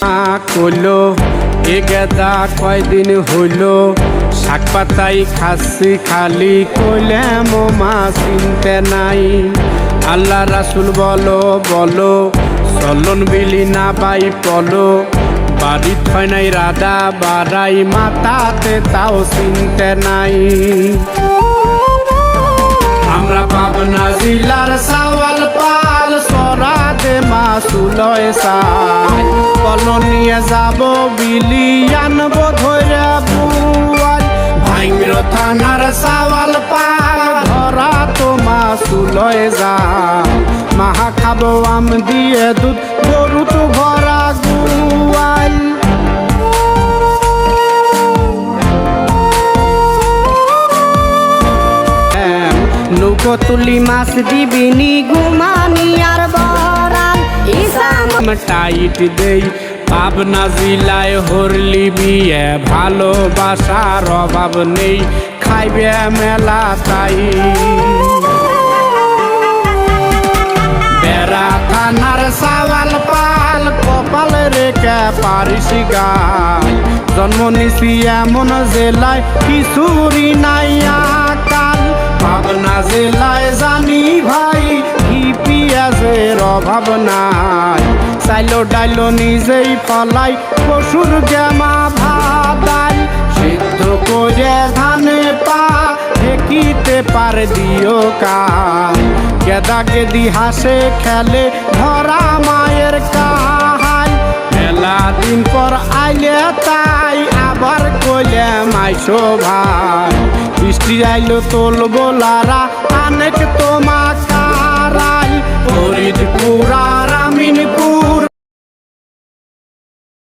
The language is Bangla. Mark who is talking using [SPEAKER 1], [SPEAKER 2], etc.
[SPEAKER 1] কইলো এ গেদা কয়দিন হইল শাক পাতাই খাচ্ছি খালি কইলে মোমা চিনতে নাই। আল্লাহ রাসুল বলো বলো চলন বিলি না বাই পলো বাড়ি থয় নাই রাধা বাড়াই মাতাতে তাও চিনতে নাই। আমরা পাবনা জিলার সাওয়াল পাল সরাদে মাসুলয় সাই কলো নিয়ে যাব বিলি আনবো ধরে বুয়াল ভাইঙ্গর থানার সাওয়াল পাল ধরা তো মাসুলয় যায় মাহা খাবো আম দিয়ে দুধ গরু তো ভরা গুয়াল। নৌকো তুলি মাছ দিবিনি ঘুমানি আর বরাল ইসাম টাইট দেই পাবনা জিলায় হরলি বিয়ে ভালোবাসার অভাব নেই খাইবে মেলা তাই। বেড়া থানার সাওয়াল পাল কপাল রেখে পারিস গায় জন্ম নিছি এমন জেলায় কিছুরি নাই আকাল। পাবনা জেলায় জানি ভাই কি পিয়াজের অভাব নাই চাইলো ডাইলো নিজেই ফলাই পশুর গেমা ভাদাই সিদ্ধ করে ধানে পা ঢেকিতে পার দিও কাল গেদা গেদি হাসে খেলে ধরা মায়ের কাহাই মেলা দিন পর আইলে তাই আবার কইলে মাইশো ভাই বৃষ্টি আইলো তোলবো লারা অনেক তোমা কারাই ফরিদপুর আর আমিনপুর